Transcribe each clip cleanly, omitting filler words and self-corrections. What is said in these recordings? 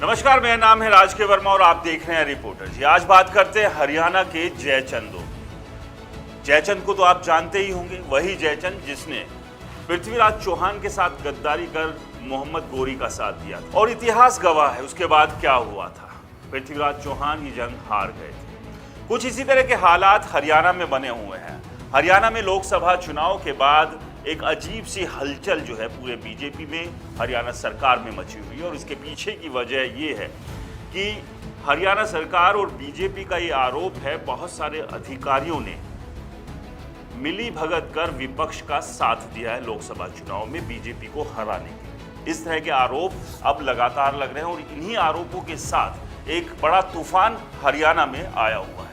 नमस्कार, मेरा नाम है राज के वर्मा और आप देख रहे हैं रिपोर्टर जी। आज बात करते हैं हरियाणा के जयचंदों। जयचंद को तो आप जानते ही होंगे, वही जयचंद जिसने पृथ्वीराज चौहान के साथ गद्दारी कर मोहम्मद गोरी का साथ दिया था। और इतिहास गवाह है उसके बाद क्या हुआ था। पृथ्वीराज चौहान ये जंग हार गए थे। कुछ इसी तरह के हालात हरियाणा में बने हुए हैं। हरियाणा में लोकसभा चुनाव के बाद एक अजीब सी हलचल जो है पूरे बीजेपी में, हरियाणा सरकार में मची हुई है। और इसके पीछे की वजह ये है कि हरियाणा सरकार और बीजेपी का ये आरोप है, बहुत सारे अधिकारियों ने मिली भगत कर विपक्ष का साथ दिया है लोकसभा चुनाव में बीजेपी को हराने के लिए। इस तरह के आरोप अब लगातार लग रहे हैं और इन्हीं आरोपों के साथ एक बड़ा तूफान हरियाणा में आया हुआ है।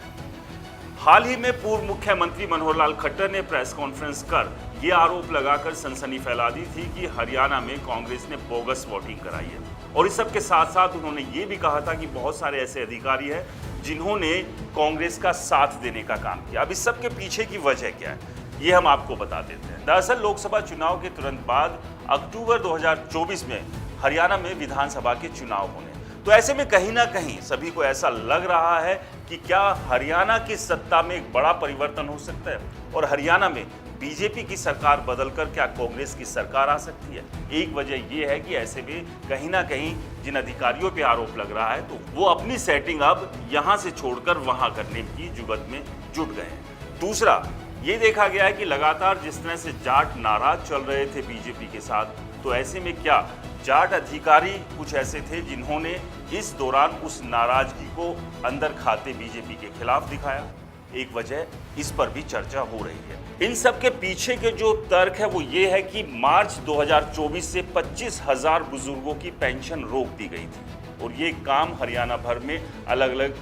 हाल ही में पूर्व मुख्यमंत्री मनोहर लाल खट्टर ने प्रेस कॉन्फ्रेंस कर ये आरोप लगाकर सनसनी फैला दी थी कि हरियाणा में कांग्रेस ने बोगस वोटिंग कराई है। और इस सब के साथ साथ उन्होंने ये भी कहा था कि बहुत सारे ऐसे अधिकारी हैं जिन्होंने कांग्रेस का साथ देने का काम किया। अब इस सब के पीछे की वजह क्या है, ये हम आपको बता देते हैं। दरअसल लोकसभा चुनाव के तुरंत बाद अक्टूबर 2024 में हरियाणा में विधानसभा के चुनाव होने, तो ऐसे में कहीं ना कहीं सभी को ऐसा लग रहा है कि क्या हरियाणा की सत्ता में एक बड़ा परिवर्तन हो सकता है और हरियाणा में बीजेपी की सरकार बदलकर क्या कांग्रेस की सरकार आ सकती है। एक वजह यह है कि ऐसे में कहीं ना कहीं जिन अधिकारियों पे आरोप लग रहा है तो वो अपनी सेटिंग अब यहां से छोड़कर वहां करने की जुगत में जुट गए हैं। दूसरा ये देखा गया है कि लगातार जिस तरह से जाट नाराज चल रहे थे बीजेपी के साथ, तो ऐसे में क्या जाट अधिकारी कुछ ऐसे थे जिन्होंने इस दौरान उस नाराजगी को अंदर खाते बीजेपी के खिलाफ दिखाया। एक वजह इस पर भी चर्चा हो रही है। इन सब के पीछे के जो तर्क है वो ये है कि मार्च 2024 से 25,000 बुजुर्गों की पेंशन रोक दी गई थी और ये काम हरियाणा भर में अलग अलग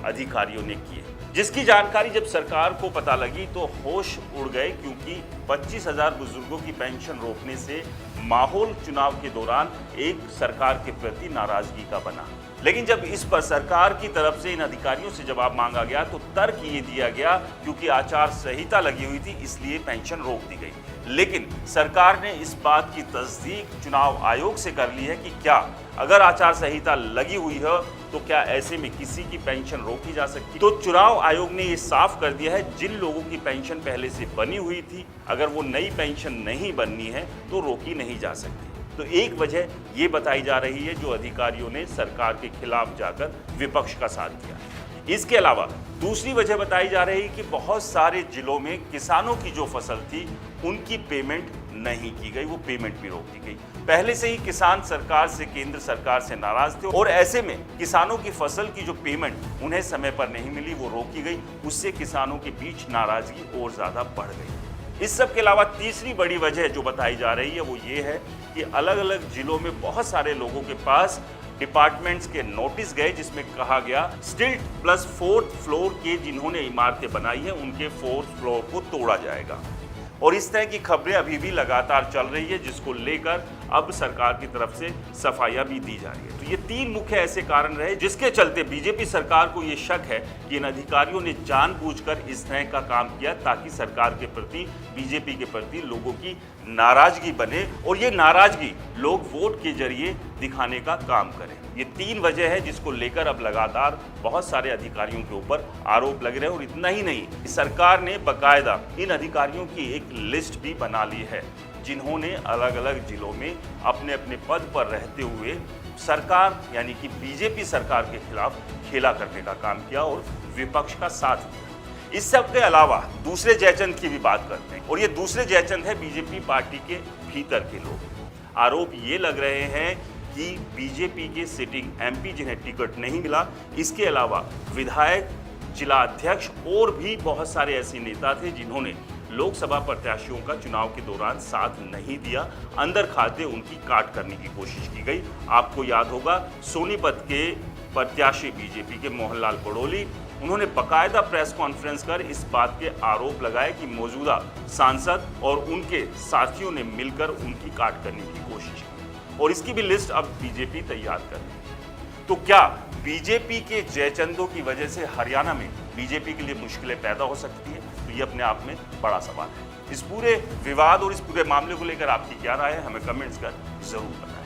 अधिकारियों ने किए, जिसकी जानकारी जब सरकार को पता लगी तो होश उड़ गए, क्योंकि 25,000 बुजुर्गों की पेंशन रोकने से माहौल चुनाव के दौरान एक सरकार के प्रति नाराजगी का बना। लेकिन जब इस पर सरकार की तरफ से इन अधिकारियों से जवाब मांगा गया तो तर्क ये दिया गया क्योंकि आचार संहिता लगी हुई थी इसलिए पेंशन रोक दी गई। लेकिन सरकार ने इस बात की तस्दीक चुनाव आयोग से कर ली है कि क्या अगर आचार संहिता लगी हुई है तो क्या ऐसे में किसी की पेंशन रोकी जा सकती है। तो चुनाव आयोग ने ये साफ कर दिया है जिन लोगों की पेंशन पहले से बनी हुई थी, अगर वो नई पेंशन नहीं बननी है तो रोकी नहीं जा सकती। तो एक वजह ये बताई जा रही है जो अधिकारियों ने सरकार के खिलाफ जाकर विपक्ष का साथ दिया। इसके अलावा दूसरी वजह बताई जा रही है कि बहुत सारे जिलों में किसानों की जो फसल थी उनकी पेमेंट नहीं की गई, वो पेमेंट भी रोक दी गई। पहले से ही किसान सरकार से, केंद्र सरकार से नाराज थे और ऐसे में किसानों की फसल की जो पेमेंट उन्हें समय पर नहीं मिली वो रोकी गई। उससे किसानों के बीच नाराजगी और ज्यादा बढ़ गई। इस सब के अलावा तीसरी बड़ी वजह जो बताई जा रही है वो ये है कि अलग अलग जिलों में बहुत सारे लोगों के पास डिपार्टमेंट्स के नोटिस गए जिसमें कहा गया स्टिल्ट प्लस 4th फ्लोर के जिन्होंने इमारतें बनाई हैं उनके 4th फ्लोर को तोड़ा जाएगा। और इस तरह की खबरें अभी भी लगातार चल रही है जिसको लेकर अब सरकार की तरफ से सफाइयां भी दी जा रही है। तो ये तीन मुख्य ऐसे कारण रहे जिसके चलते बीजेपी सरकार को ये शक है कि इन अधिकारियों ने जानबूझकर इस तरह का काम किया ताकि सरकार के प्रति, बीजेपी के प्रति लोगों की नाराजगी बने और ये नाराजगी लोग वोट के जरिए दिखाने का काम करें। ये तीन वजह है जिसको लेकर अब लगातार बहुत सारे अधिकारियों के ऊपर आरोप लग रहे हैं। और इतना ही नहीं, सरकार ने बकायदा इन अधिकारियों की एक लिस्ट भी बना ली है जिन्होंने अलग अलग जिलों में अपने अपने पद पर रहते हुए सरकार यानी कि बीजेपी सरकार के खिलाफ खेला करने का काम किया और विपक्ष का साथ दिया। इस सब के अलावा दूसरे जयचंद की भी बात करते हैं और ये दूसरे जयचंद है बीजेपी पार्टी के भीतर के लोग। आरोप ये लग रहे हैं कि बीजेपी के सिटिंग एमपी जिन्हें टिकट नहीं मिला, इसके अलावा विधायक, जिला अध्यक्ष और भी बहुत सारे ऐसे नेता थे जिन्होंने लोकसभा प्रत्याशियों का चुनाव के दौरान साथ नहीं दिया। अंदर खाते उनकी काट करने की कोशिश की गई। आपको याद होगा सोनीपत के प्रत्याशी बीजेपी के मोहनलाल बड़ोली, उन्होंने बकायदा प्रेस कॉन्फ्रेंस कर इस बात के आरोप लगाए कि मौजूदा सांसद और उनके साथियों ने मिलकर उनकी काट करने की कोशिश की और इसकी भी लिस्ट अब बीजेपी तैयार कर रही है। तो क्या बीजेपी के जयचंदों की वजह से हरियाणा में बीजेपी के लिए मुश्किलें पैदा हो सकती है? तो ये अपने आप में बड़ा सवाल है। इस पूरे विवाद और इस पूरे मामले को लेकर आपकी क्या राय है, हमें कमेंट्स कर जरूर बताएं।